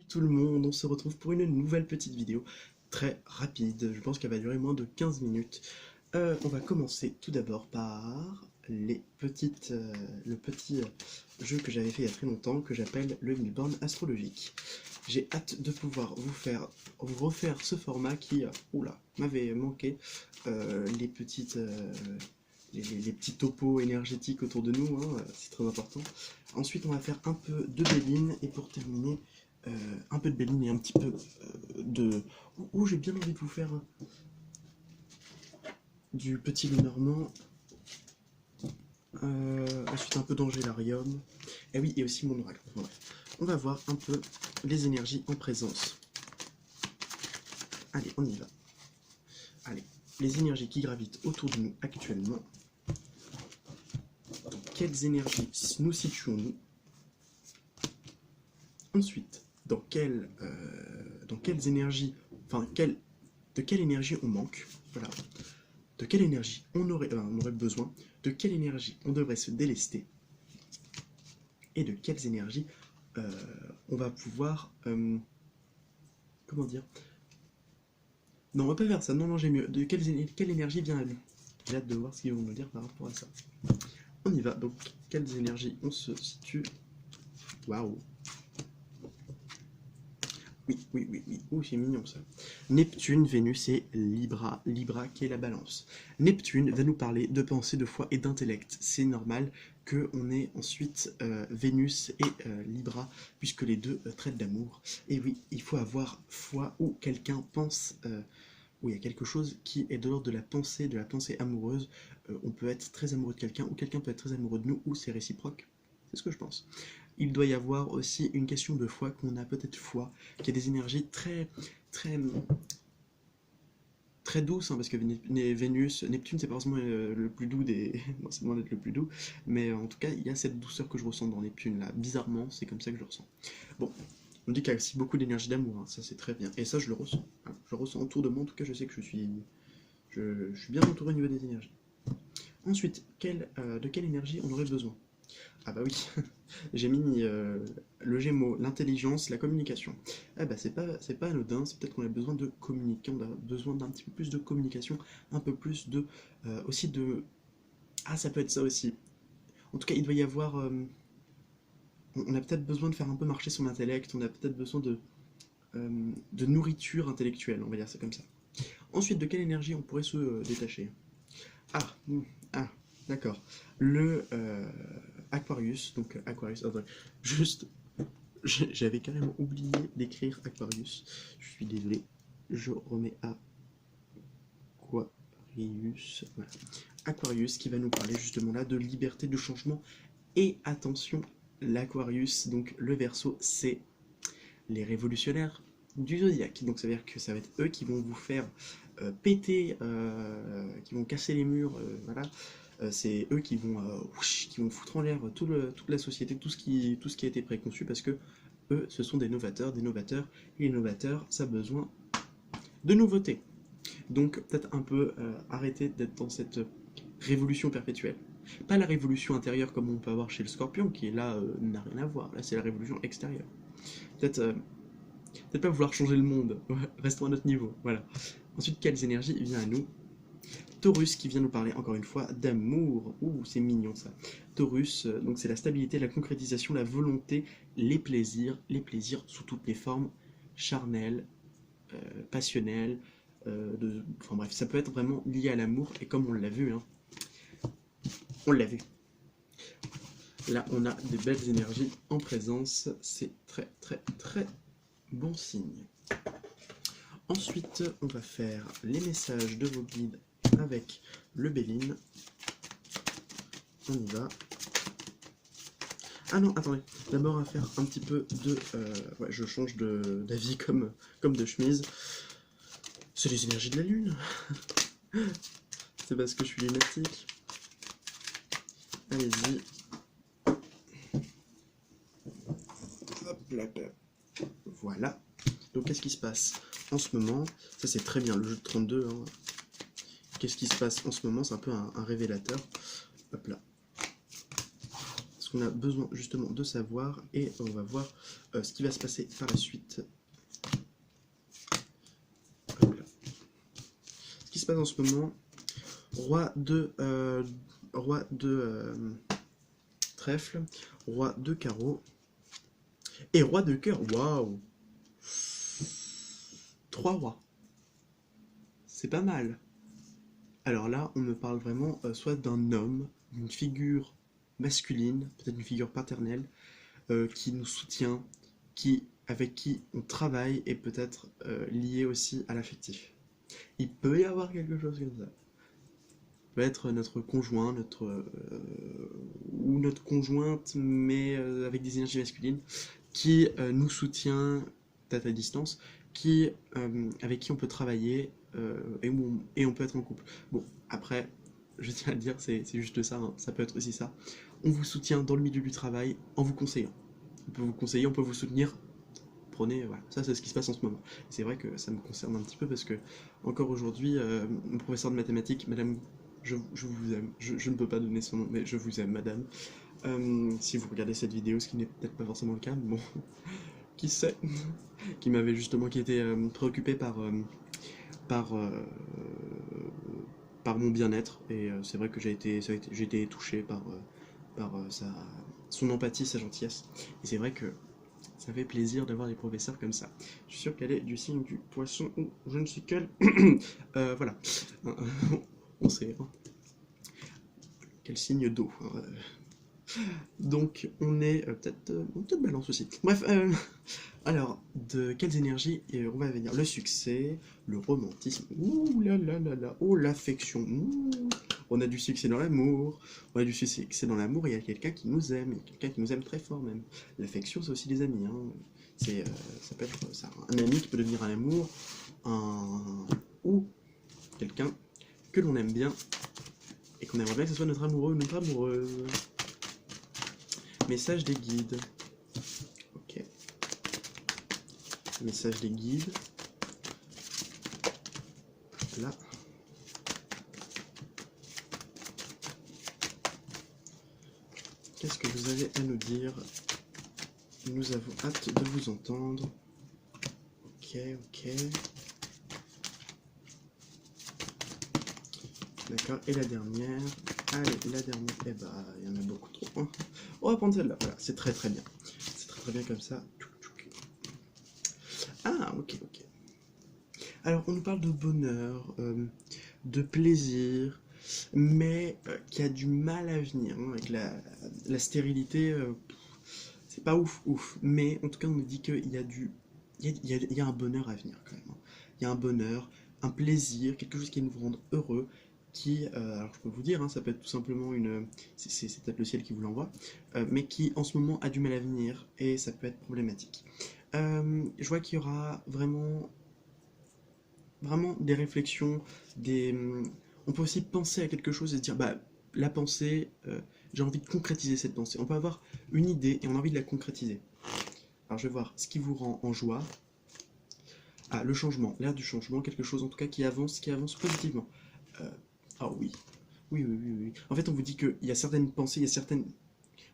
tout le monde, on se retrouve pour une nouvelle petite vidéo très rapide, je pense qu'elle va durer moins de 15 minutes. On va commencer tout d'abord par le petit jeu que j'avais fait il y a très longtemps, que j'appelle le Milborn astrologique. J'ai hâte de pouvoir vous refaire ce format qui, m'avait manqué, les petits topos énergétiques autour de nous, hein, c'est très important. Ensuite, on va faire un peu de Béline, et pour terminer, un peu de Béline et un petit peu de... j'ai bien envie de vous faire du petit Lenormand. Ensuite, un peu d'Angélarium. Et oui, et aussi mon oracle. Enfin, bref. On va voir un peu les énergies en présence. Allez, on y va. Allez, les énergies qui gravitent autour de nous actuellement. Dans quelles énergies nous situons-nous? Ensuite, de quelle énergie on manque? Voilà. De quelle énergie on aurait besoin? De quelle énergie on devrait se délester? Et de quelles énergies on va pouvoir... comment dire? Non, on va pas faire ça. Non, j'ai mieux. De quelle énergie vient à nous? J'ai hâte de voir ce qu'ils vont nous dire par rapport à ça. On y va. Donc, quelles énergies on se situe? Waouh! Oui. Ouh, c'est mignon ça. Neptune, Vénus et Libra. Libra qui est la balance. Neptune va nous parler de pensée, de foi et d'intellect. C'est normal qu'on ait ensuite Vénus et Libra, puisque les deux traitent d'amour. Et oui, il faut avoir foi où quelqu'un pense, où il y a quelque chose qui est de l'ordre de la pensée amoureuse. On peut être très amoureux de quelqu'un, ou quelqu'un peut être très amoureux de nous, ou c'est réciproque. C'est ce que je pense. Il doit y avoir aussi une question de foi, qu'on a peut-être foi, qui a des énergies très douces, hein, parce que Vénus, Neptune, c'est pas forcément le plus doux des... non, c'est loin d'être le plus doux, mais en tout cas, il y a cette douceur que je ressens dans Neptune, là. Bizarrement, c'est comme ça que je le ressens. Bon, on dit qu'il y a aussi beaucoup d'énergie d'amour, hein, ça c'est très bien. Et ça, je le ressens. Hein. Je le ressens autour de moi, en tout cas, je sais que je suis bien entouré au niveau des énergies. Ensuite, de quelle énergie on aurait besoin? Ah bah oui, j'ai mis le Gémeaux, l'intelligence, la communication. Ah bah c'est pas anodin, c'est peut-être qu'on a besoin de communiquer, on a besoin d'un petit peu plus de communication, un peu plus de... aussi de... Ah, ça peut être ça aussi. En tout cas, il doit y avoir... on a peut-être besoin de faire un peu marcher son intellect, on a peut-être besoin de nourriture intellectuelle, on va dire ça comme ça. Ensuite, de quelle énergie on pourrait se détacher? Ah, ah, d'accord. Le Aquarius, donc Aquarius, attends, juste, j'avais carrément oublié d'écrire Aquarius. Je suis désolé. Je remets Aquarius. Voilà. Aquarius qui va nous parler justement là de liberté, de changement. Et attention, l'Aquarius, donc le Verseau, c'est les révolutionnaires du zodiaque. Donc ça veut dire que ça va être eux qui vont vous faire péter, qui vont casser les murs, voilà. C'est eux qui vont foutre en l'air toute la société, tout ce qui a été préconçu, parce que eux, ce sont des novateurs, et les novateurs, ça a besoin de nouveautés. Donc peut-être un peu arrêter d'être dans cette révolution perpétuelle. Pas la révolution intérieure comme on peut avoir chez le Scorpion, qui est là, n'a rien à voir. Là, c'est la révolution extérieure. Peut-être pas vouloir changer le monde, restons à notre niveau, voilà. Ensuite, quelles énergies vient à nous? Taurus qui vient nous parler encore une fois d'amour. Ouh, c'est mignon ça. Taurus, donc c'est la stabilité, la concrétisation, la volonté, les plaisirs sous toutes les formes, charnelles, passionnelles, enfin bref, ça peut être vraiment lié à l'amour, et comme on l'a vu, hein, on l'a vu. Là, on a des belles énergies en présence, c'est très bon signe. Ensuite, on va faire les messages de vos guides avec le Béline. On y va. Ah non, attendez. D'abord, on va faire un petit peu de... ouais, je change d'avis comme de chemise. C'est les énergies de la Lune. C'est parce que je suis lunatique. Allez-y. Hop là. Voilà. Donc, qu'est-ce qui se passe en ce moment? Ça, c'est très bien, le jeu de 32. Hein. Qu'est-ce qui se passe en ce moment? C'est un peu un révélateur. Hop là. Parce qu'on a besoin justement de savoir, et on va voir ce qui va se passer par la suite. Hop là. Ce qui se passe en ce moment, roi de trèfle, roi de carreau, et roi de cœur. Waouh! 3 rois. C'est pas mal. Alors là, on me parle vraiment soit d'un homme, d'une figure masculine, peut-être une figure paternelle, qui nous soutient, avec qui on travaille, et peut-être lié aussi à l'affectif. Il peut y avoir quelque chose comme ça. Peut être notre conjoint, ou notre conjointe, mais avec des énergies masculines, qui nous soutient, peut-être à distance, avec qui on peut travailler, et on peut être en couple. Bon, après, je tiens à le dire, c'est juste ça, hein, ça peut être aussi ça. On vous soutient dans le milieu du travail en vous conseillant. On peut vous conseiller, on peut vous soutenir. Prenez, voilà, ça c'est ce qui se passe en ce moment. C'est vrai que ça me concerne un petit peu parce que, encore aujourd'hui, mon professeur de mathématiques, madame, je vous aime, je ne peux pas donner son nom, mais je vous aime, madame. Si vous regardez cette vidéo, ce qui n'est peut-être pas forcément le cas, mais bon, qui sait, qui était préoccupé par, euh, par mon bien-être, et c'est vrai que j'ai été touché par son empathie, sa gentillesse, et c'est vrai que ça fait plaisir d'avoir des professeurs comme ça. Je suis sûr qu'elle est du signe du poisson, ou je ne sais quel. Voilà. On sait. Hein. Quel signe d'eau. Hein. Donc, on est peut-être balance aussi. Bref, alors, de quelles énergies on va venir? Le succès, le romantisme, ouh là là là là, oh l'affection, on a du succès dans l'amour, on a du succès dans l'amour, il y a quelqu'un qui nous aime, il y a quelqu'un qui nous aime très fort même. L'affection, c'est aussi des amis, hein. Ça peut être ça, un ami qui peut devenir un amour, ou quelqu'un que l'on aime bien, et qu'on aimerait bien que ce soit notre amoureux ou notre amoureuse. Message des guides. Ok. Message des guides. Là. Qu'est-ce que vous avez à nous dire? Nous avons hâte de vous entendre. Ok, ok. D'accord, et la dernière. Allez, la dernière. Eh bah, il y en a beaucoup trop. Hein. On va prendre celle-là. Voilà, c'est très très bien. C'est très très bien comme ça. Ah, ok, ok. Alors, on nous parle de bonheur, de plaisir, mais qui a du mal à venir. Hein, avec la stérilité, c'est pas ouf, ouf. Mais en tout cas, on nous dit qu'il y a il y a un bonheur à venir quand même. Hein. Il y a un bonheur, un plaisir, quelque chose qui nous rende heureux, alors je peux vous dire, hein, ça peut être tout simplement c'est peut-être le ciel qui vous l'envoie, mais qui en ce moment a du mal à venir, et ça peut être problématique. Je vois qu'il y aura vraiment des réflexions, on peut aussi penser à quelque chose et se dire, bah, la pensée, j'ai envie de concrétiser cette pensée. On peut avoir une idée et on a envie de la concrétiser. Alors je vais voir ce qui vous rend en joie. Ah, le changement, l'ère du changement, quelque chose en tout cas qui avance positivement. Ah oui. Oui, oui, oui, oui. En fait, on vous dit qu'il y a certaines pensées, il y a certaines...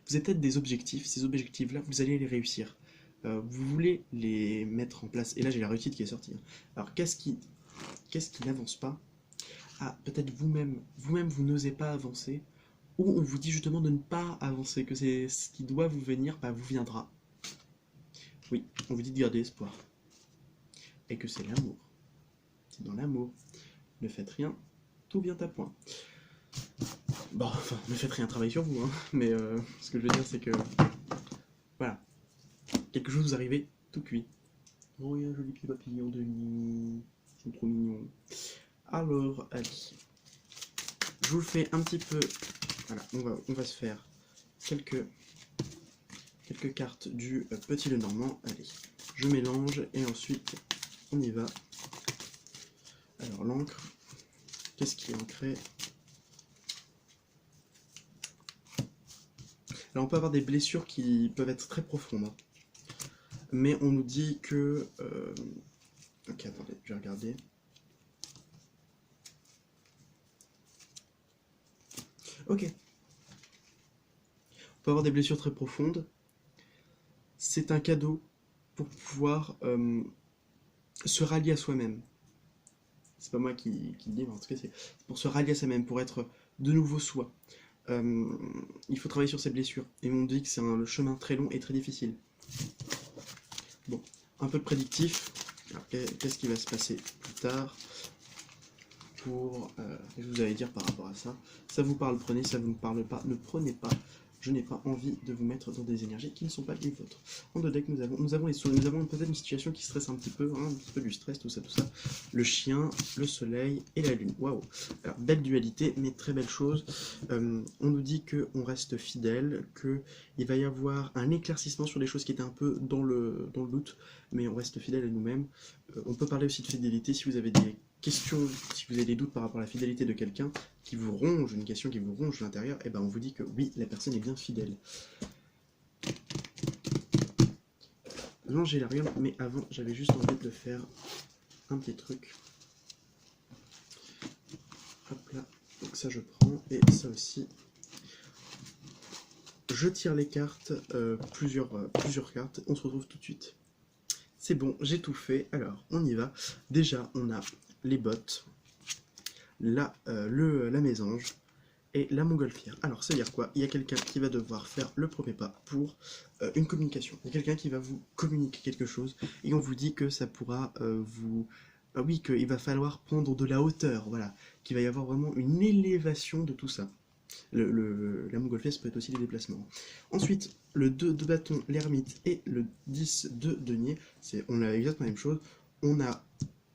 Vous avez peut-être des objectifs, ces objectifs-là, vous allez les réussir. Vous voulez les mettre en place. Et là, j'ai la réussite qui est sortie. Hein. Alors, qu'est-ce qui n'avance pas? Ah, peut-être vous-même, vous n'osez pas avancer. Ou on vous dit justement de ne pas avancer, que c'est ce qui doit vous venir, bah, vous viendra. Oui, on vous dit de garder espoir. Et que c'est l'amour. C'est dans l'amour. Ne faites rien, tout vient à point. Bon, enfin, ne faites rien, travailler sur vous, hein. Mais ce que je veux dire, c'est que... Voilà. Quelque chose vous arrivez tout cuit. Oh, il y a un joli petit papillon de nuit. Ils sont trop mignons. Alors, allez. Je vous le fais un petit peu... Voilà, on va se faire quelques cartes du Petit Lenormand. Allez, je mélange et ensuite on y va. Alors l'encre, qu'est-ce qui est ancré? Alors on peut avoir des blessures qui peuvent être très profondes. Hein. Mais on nous dit que... Ok, attendez, je vais regarder. Ok. peut avoir des blessures très profondes. C'est un cadeau pour pouvoir se rallier à soi-même. C'est pas moi qui le dis, mais en tout cas, c'est pour se rallier à soi-même, pour être de nouveau soi. Il faut travailler sur ses blessures. Et on dit que c'est un chemin très long et très difficile. Bon, un peu de prédictif. Alors, qu'est-ce qui va se passer plus tard pour... je vous allais dire par rapport à ça. Ça vous parle, prenez. Ça vous ne parle pas, ne prenez pas. Je n'ai pas envie de vous mettre dans des énergies qui ne sont pas les vôtres. En deux decks, nous avons peut-être une situation qui stresse un petit peu du stress, tout ça. Le chien, le soleil et la lune. Waouh. Alors, belle dualité, mais très belle chose. On nous dit qu'on reste fidèle, qu'il va y avoir un éclaircissement sur les choses qui étaient un peu dans le doute, mais on reste fidèle à nous-mêmes. On peut parler aussi de fidélité si vous avez des questions, si vous avez des doutes par rapport à la fidélité de quelqu'un qui vous ronge, une question qui vous ronge de l'intérieur, et ben on vous dit que oui, la personne est bien fidèle. L'angélarium, mais avant, j'avais juste envie de faire un petit truc. Hop là, donc ça je prends, et ça aussi. Je tire les cartes, plusieurs cartes, on se retrouve tout de suite. C'est bon, j'ai tout fait, alors on y va. Déjà, on a les bottes, la mésange et la montgolfière. Alors, ça veut dire quoi? Il y a quelqu'un qui va devoir faire le premier pas pour une communication. Il y a quelqu'un qui va vous communiquer quelque chose et on vous dit que ça pourra vous... oui, qu'il va falloir prendre de la hauteur, voilà. Qu'il va y avoir vraiment une élévation de tout ça. La montgolfière, ça peut être aussi des déplacements. Ensuite, le 2 de bâton, l'ermite et le 10 de denier, on a exactement la même chose. On a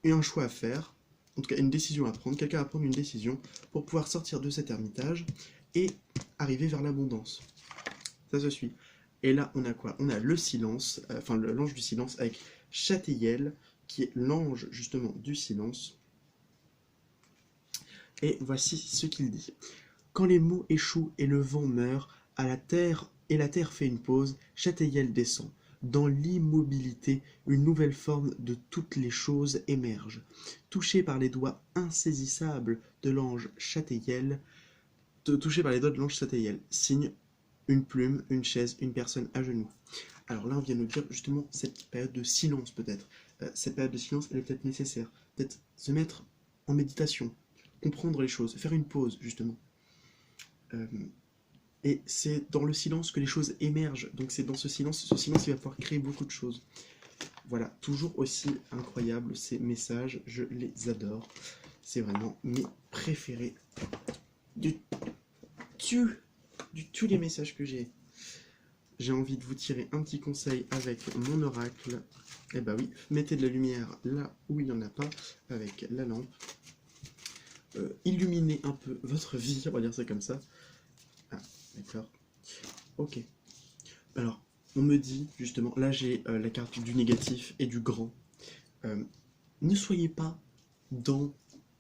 un choix à faire, en tout cas une décision à prendre, quelqu'un va prendre une décision pour pouvoir sortir de cet ermitage et arriver vers l'abondance. Ça se suit. Et là, on a quoi? On a le silence, enfin l'ange du silence avec Châteillel, qui est l'ange justement du silence. Et voici ce qu'il dit. Quand les mots échouent et le vent meurt, à la terre et la terre fait une pause, Châteillel descend. Dans l'immobilité, une nouvelle forme de toutes les choses émerge. Touché par les doigts insaisissables de l'ange Châteillel, signe une plume, une chaise, une personne à genoux. Alors là, on vient nous dire justement cette période de silence peut-être. Cette période de silence, elle est peut-être nécessaire. Peut-être se mettre en méditation, comprendre les choses, faire une pause justement. Et c'est dans le silence que les choses émergent. Donc c'est dans ce silence il va pouvoir créer beaucoup de choses. Voilà, toujours aussi incroyable ces messages, je les adore. C'est vraiment mes préférés du tous les messages que j'ai. J'ai envie de vous tirer un petit conseil avec mon oracle. Eh bah oui, mettez de la lumière là où il n'y en a pas avec la lampe. Illuminez un peu votre vie, on va dire ça comme ça. Ah, d'accord. Ok. Alors, on me dit, justement, là j'ai la carte du négatif et du grand. Ne soyez pas dans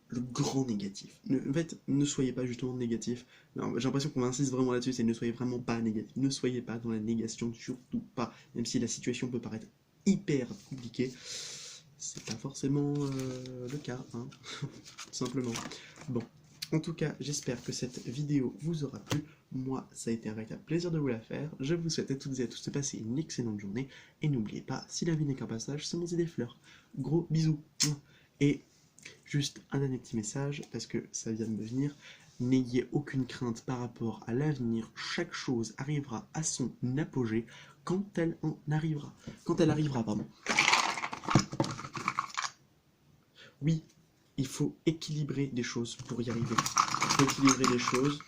le grand négatif. En fait, ne soyez pas justement négatif. J'ai l'impression qu'on insiste vraiment là-dessus, c'est ne soyez vraiment pas négatif. Ne soyez pas dans la négation, surtout pas. Même si la situation peut paraître hyper compliquée, c'est pas forcément le cas, hein. Tout simplement. Bon. En tout cas, j'espère que cette vidéo vous aura plu. Moi, ça a été un véritable plaisir de vous la faire. Je vous souhaite à toutes et à tous de passer une excellente journée. Et n'oubliez pas, si la vie n'est qu'un passage, semez des fleurs. Gros bisous. Et juste un dernier petit message, parce que ça vient de me venir. N'ayez aucune crainte par rapport à l'avenir. Chaque chose arrivera à son apogée quand elle en arrivera. Quand elle arrivera, pardon. Oui, il faut équilibrer des choses pour y arriver. Il faut équilibrer des choses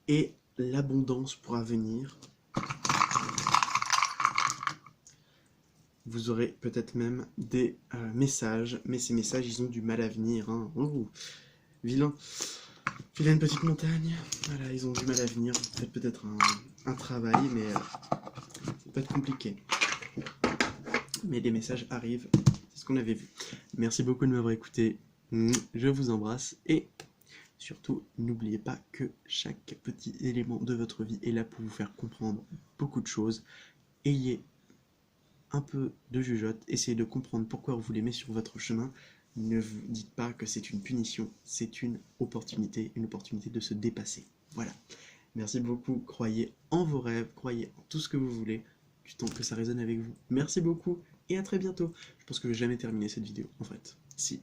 et l'abondance pourra venir. Vous aurez peut-être même des messages, mais ces messages, ils ont du mal à venir. Hein. Oh, vilaine petite montagne. Voilà, ils ont du mal à venir. Vous faites peut-être un travail, mais ça peut être compliqué. Mais les messages arrivent, c'est ce qu'on avait vu. Merci beaucoup de m'avoir écouté. Je vous embrasse et surtout, n'oubliez pas que chaque petit élément de votre vie est là pour vous faire comprendre beaucoup de choses. Ayez un peu de jugeote, essayez de comprendre pourquoi on vous les met sur votre chemin. Ne vous dites pas que c'est une punition, c'est une opportunité de se dépasser. Voilà. Merci beaucoup, croyez en vos rêves, croyez en tout ce que vous voulez, du temps que ça résonne avec vous. Merci beaucoup et à très bientôt. Je pense que je vais jamais terminer cette vidéo, en fait. Si.